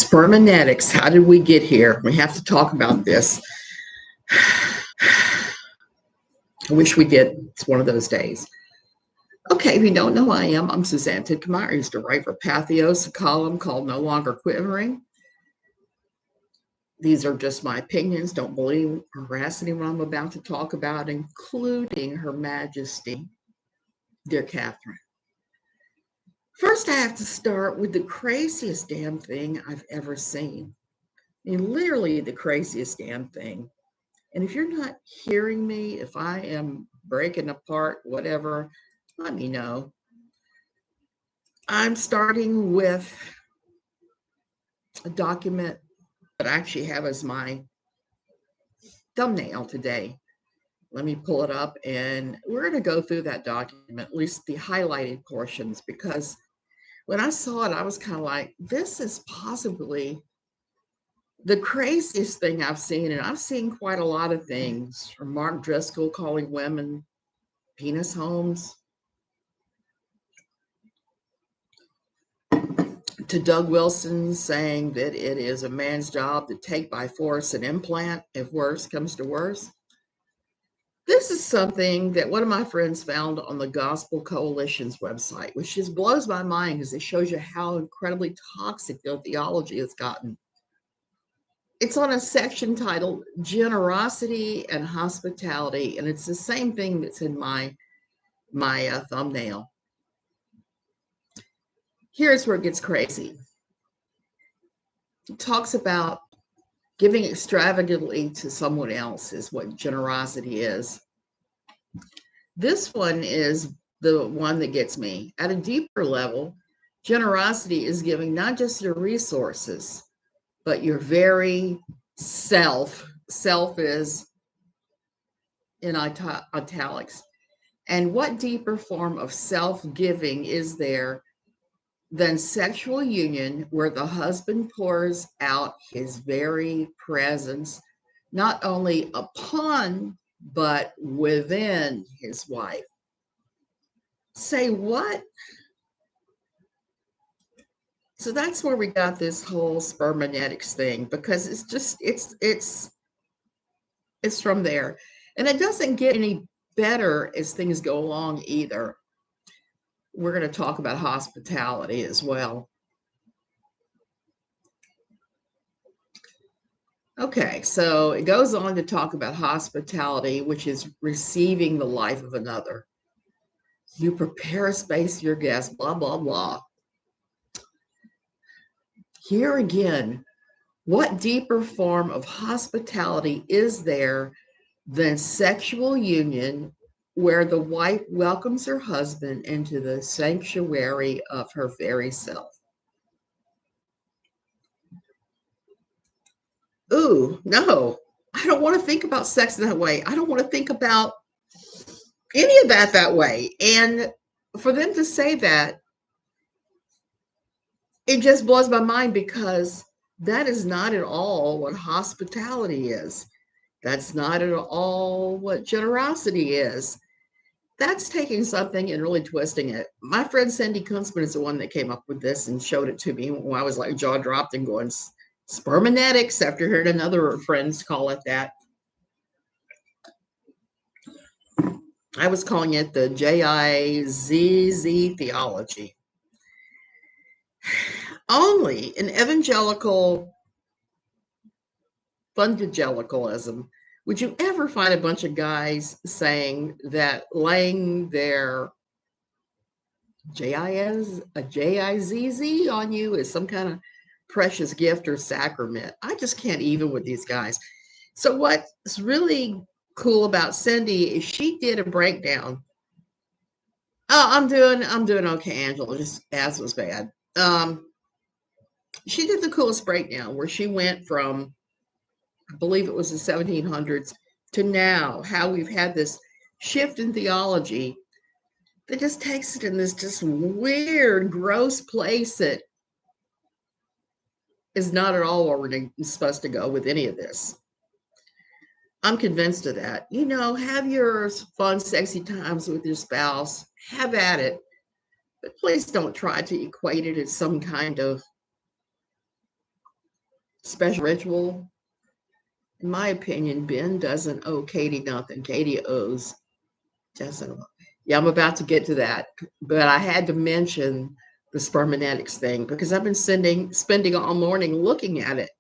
Spermenetics. How did we get here? We have to talk about this. I wish we did. It's one of those days. Okay, if you don't know who I am, I'm Suzanne Tidkmeyer. I used to write for Pathos, a column called No Longer Quivering. These are just my opinions. Don't believe or harass anyone I'm about to talk about, including Her Majesty, dear Catherine. First, I have to start with the craziest damn thing I've ever seen. I mean, literally the craziest damn thing. And if you're not hearing me, if I am breaking apart, whatever, let me know. I'm starting with a document that I actually have as my thumbnail today. Let me pull it up, and we're going to go through that document, at least the highlighted portions, because when I saw it, I was kind of like, this is possibly the craziest thing I've seen. And I've seen quite a lot of things, from Mark Driscoll calling women penis homes, to Doug Wilson saying that it is a man's job to take by force an implant if worse comes to worse. This is something that one of my friends found on the Gospel Coalition's website, which just blows my mind because it shows you how incredibly toxic their theology has gotten. It's on a section titled Generosity and Hospitality, and it's the same thing that's in my thumbnail. Here's where it gets crazy. It talks about giving extravagantly to someone else is what generosity is. This one is the one that gets me. At a deeper level, generosity is giving not just your resources, but your very self. Self is in italics. And what deeper form of self-giving is there than sexual union, where the husband pours out his very presence, not only upon, but within his wife? Say what? So that's where we got this whole Spermenetics thing, because it's just, it's from there. And it doesn't get any better as things go along either. We're going to talk about hospitality as well. Okay, so it goes on to talk about hospitality, which is receiving the life of another. You prepare a space for your guests, blah, blah, blah. Here again, what deeper form of hospitality is there than sexual union, where the wife welcomes her husband into the sanctuary of her very self? Ooh, no, I don't want to think about sex that way. I don't want to think about any of that way. And for them to say that, it just blows my mind, because that is not at all what hospitality is. That's not at all what generosity is. That's taking something and really twisting it. My friend Cindy Kunzman is the one that came up with this and showed it to me when I was like jaw dropped and going, Spermenetics, after hearing another friends call it that. I was calling it the JIZZ theology. Only in evangelical fundagelicalism would you ever find a bunch of guys saying that laying their JIZZ on you is some kind of precious gift or sacrament. I just can't even with these guys. So what's really cool about Cindy is she did a breakdown. Oh, I'm doing okay, Angela. Just as was bad. She did the coolest breakdown where she went from, I believe it was the 1700s, to now, how we've had this shift in theology that just takes it in this just weird, gross place that is not at all where we're supposed to go with any of this. I'm convinced of that. You know, have your fun, sexy times with your spouse, have at it, but please don't try to equate it as some kind of special ritual. In my opinion, Ben doesn't owe Katie nothing. Katie owes Jessa. Yeah, I'm about to get to that, but I had to mention the Spermenetics thing because I've been spending all morning looking at it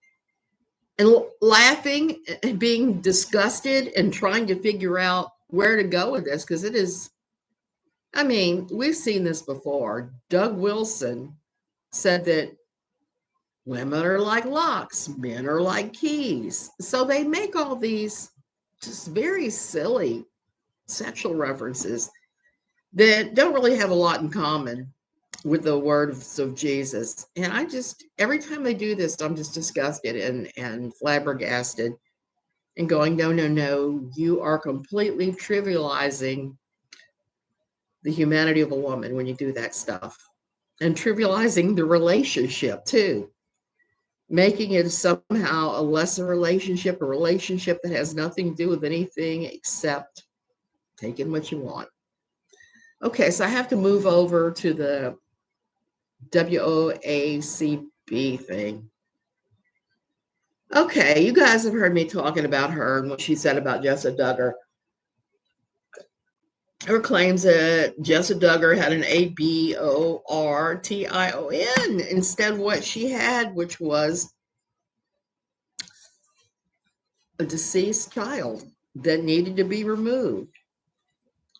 and laughing and being disgusted and trying to figure out where to go with this because it is, I mean, we've seen this before. Doug Wilson said that women are like locks, men are like keys. So they make all these just very silly sexual references that don't really have a lot in common with the words of Jesus. And I just, every time they do this, I'm just disgusted and flabbergasted and going, no, no, no, you are completely trivializing the humanity of a woman when you do that stuff and trivializing the relationship too, making it somehow a lesser relationship, a relationship that has nothing to do with anything except taking what you want. Okay, so I have to move over to the WOACB thing. Okay, you guys have heard me talking about her and what she said about Jessa Duggar. Her claims that Jessa Duggar had an ABORTION instead of what she had, which was a deceased child that needed to be removed,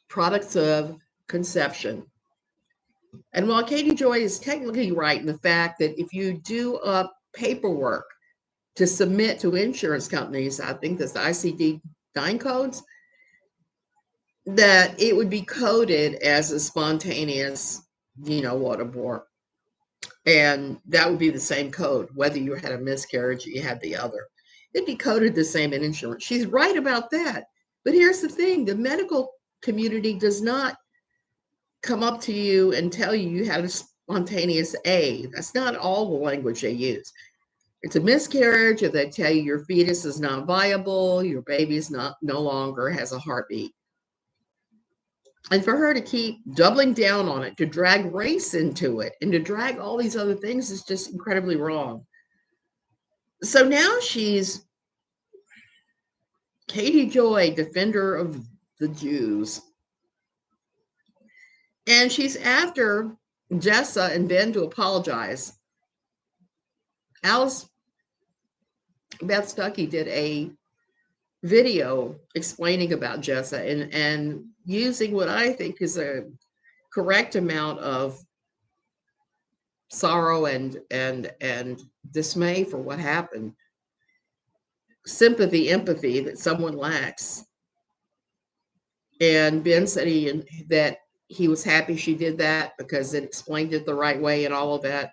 products of conception. And while Katie Joy is technically right in the fact that if you do up paperwork to submit to insurance companies, I think that's the ICD-9 codes, that it would be coded as a spontaneous, waterborne. And that would be the same code, whether you had a miscarriage or you had the other. It'd be coded the same in insurance. She's right about that. But here's the thing, the medical community does not come up to you and tell you you had a spontaneous A. That's not all the language they use. It's a miscarriage, or they tell you your fetus is not viable, your baby's no longer has a heartbeat. And for her to keep doubling down on it, to drag race into it, and to drag all these other things is just incredibly wrong. So now she's Katie Joy, defender of the Jews. And she's after Jessa and Ben to apologize. Allie Beth Stuckey did a video explaining about Jessa and using what I think is a correct amount of sorrow and dismay for what happened, sympathy, empathy that someone lacks. And Ben said that he was happy she did that because it explained it the right way and all of that.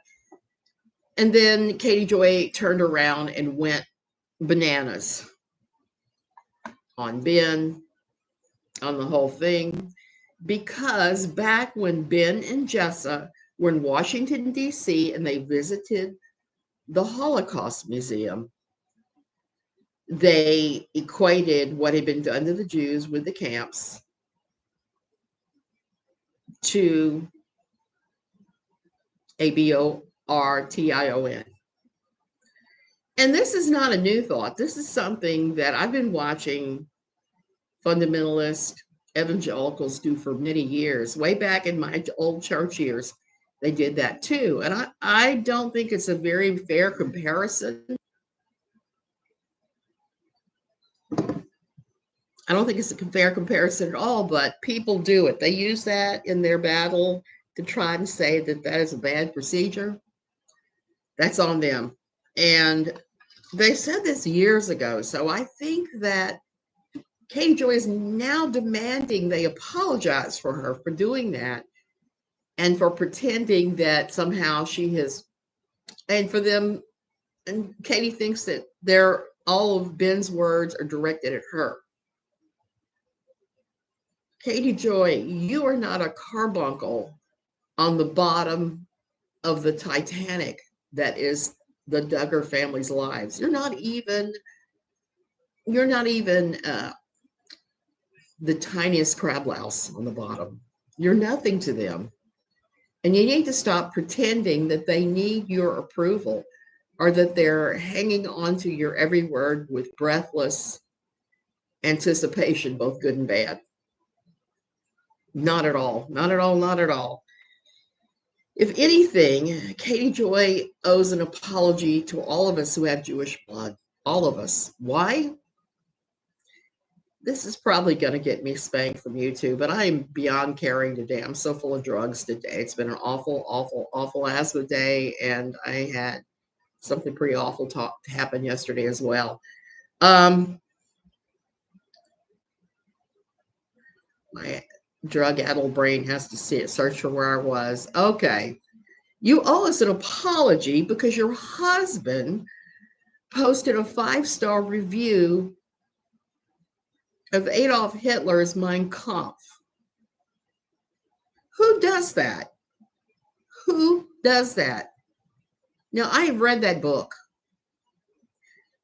And then Katie Joy turned around and went bananas on Ben, on the whole thing, because back when Ben and Jessa were in Washington, D.C., and they visited the Holocaust Museum, they equated what had been done to the Jews with the camps to ABORTION. And this is not a new thought. This is something that I've been watching fundamentalist evangelicals do for many years. Way back in my old church years, they did that too. And I don't think it's a very fair comparison. I don't think it's a fair comparison at all, but people do it. They use that in their battle to try and say that that is a bad procedure. That's on them. And they said this years ago. So I think that Katie Joy is now demanding they apologize for her for doing that and for pretending that somehow she has, and for them, and Katie thinks that all of Ben's words are directed at her. Katie Joy, you are not a carbuncle on the bottom of the Titanic that is the Duggar family's lives. You're not even the tiniest crab louse on the bottom. You're nothing to them. And you need to stop pretending that they need your approval. or that they're hanging on to your every word with breathless anticipation, both good and bad. Not at all. Not at all. Not at all. If anything, Katie Joy owes an apology to all of us who have Jewish blood. All of us. Why? This is probably going to get me spanked from YouTube, but I am beyond caring today. I'm so full of drugs today. It's been an awful, awful, awful asthma day, and I had something pretty awful to happen yesterday as well. My drug-addled brain has to see it, search for where I was. Okay. You owe us an apology because your husband posted a 5-star review of Adolf Hitler's Mein Kampf. Who does that? Who does that? Now, I have read that book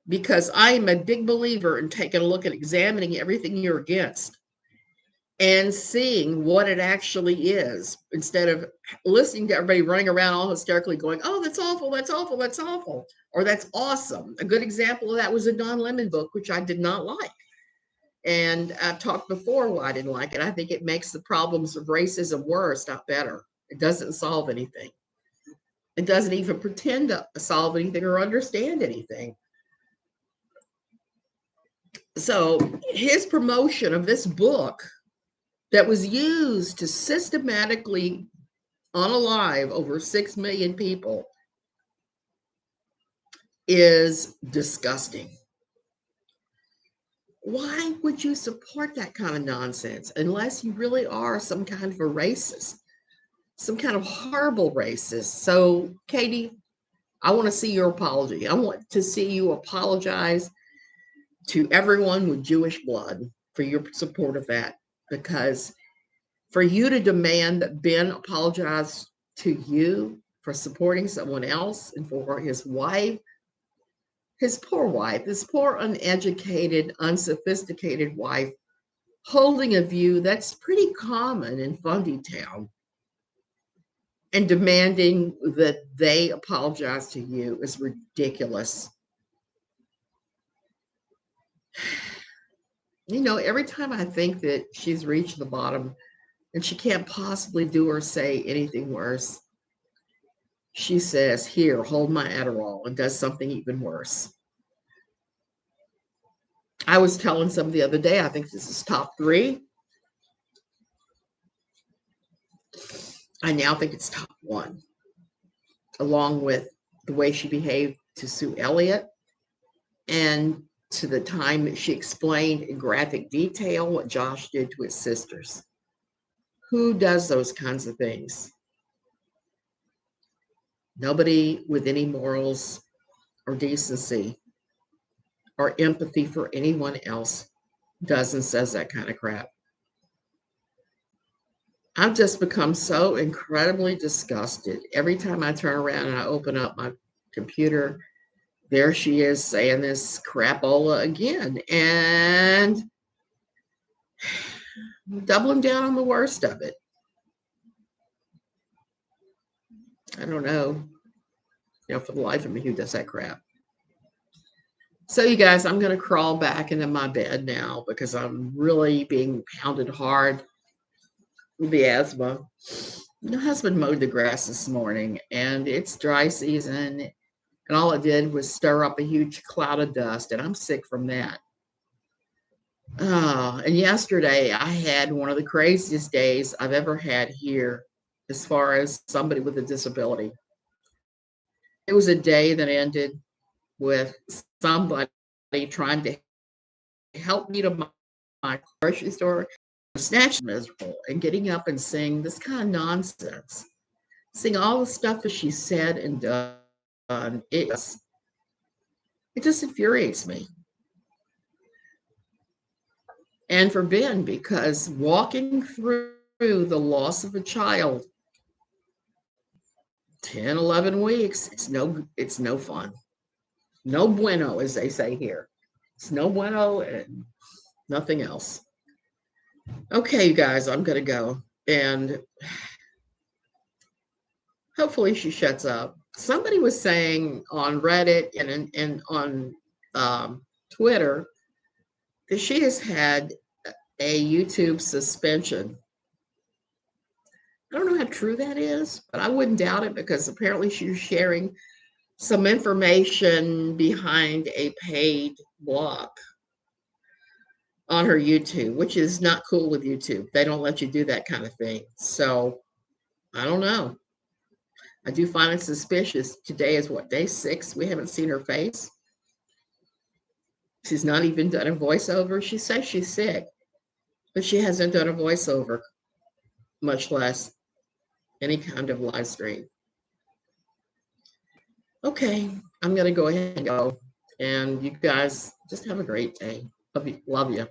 because I am a big believer in taking a look at examining everything you're against and seeing what it actually is, instead of listening to everybody running around all hysterically going, oh, that's awful, that's awful, that's awful, or that's awesome. A good example of that was a Don Lemon book, which I did not like. And I've talked before why I didn't like it. I think it makes the problems of racism worse, not better. It doesn't solve anything. It doesn't even pretend to solve anything or understand anything. So his promotion of this book that was used to systematically unalive over 6 million people is disgusting. Why would you support that kind of nonsense unless you really are some kind of a racist, some kind of horrible racist? So, Katie, I want to see your apology. I want to see you apologize to everyone with Jewish blood for your support of that, because for you to demand that Ben apologize to you for supporting someone else and for his wife, his poor wife, this poor uneducated, unsophisticated wife, holding a view that's pretty common in Fundy Town, and demanding that they apologize to you is ridiculous. You know, every time I think that she's reached the bottom and she can't possibly do or say anything worse, she says, here, hold my Adderall, and does something even worse. I was telling some the other day, I think this is top 3. I now think it's top 1, along with the way she behaved to Sue Elliott and to the time that she explained in graphic detail what Josh did to his sisters. Who does those kinds of things? Nobody with any morals or decency or empathy for anyone else does and says that kind of crap. I've just become so incredibly disgusted. Every time I turn around and I open up my computer, there she is saying this crapola again, and doubling down on the worst of it. I don't know, for the life of me, who does that crap. So you guys, I'm going to crawl back into my bed now because I'm really being pounded hard with the asthma. My husband mowed the grass this morning, and it's dry season, and all it did was stir up a huge cloud of dust, and I'm sick from that. And yesterday I had one of the craziest days I've ever had here as far as somebody with a disability. It was a day that ended with somebody trying to help me to my grocery store, snatched miserable, and getting up and saying this kind of nonsense, saying all the stuff that she said and done. It just infuriates me. And for Ben, because walking through the loss of a child, 10, 11 weeks, it's no fun. No bueno, as they say here. It's no bueno and nothing else. Okay, you guys, I'm going to go. And hopefully she shuts up. somebody was saying on Reddit and on Twitter that she has had a YouTube suspension. I don't know how true that is, but I wouldn't doubt it because apparently she's sharing some information behind a paid block on her YouTube, which is not cool with YouTube. They don't let you do that kind of thing. So I don't know. I do find it suspicious. Today is what, day 6? We haven't seen her face. She's not even done a voiceover. She says she's sick, but she hasn't done a voiceover, much less any kind of live stream. Okay, I'm going to go ahead and go. And you guys just have a great day. Love you.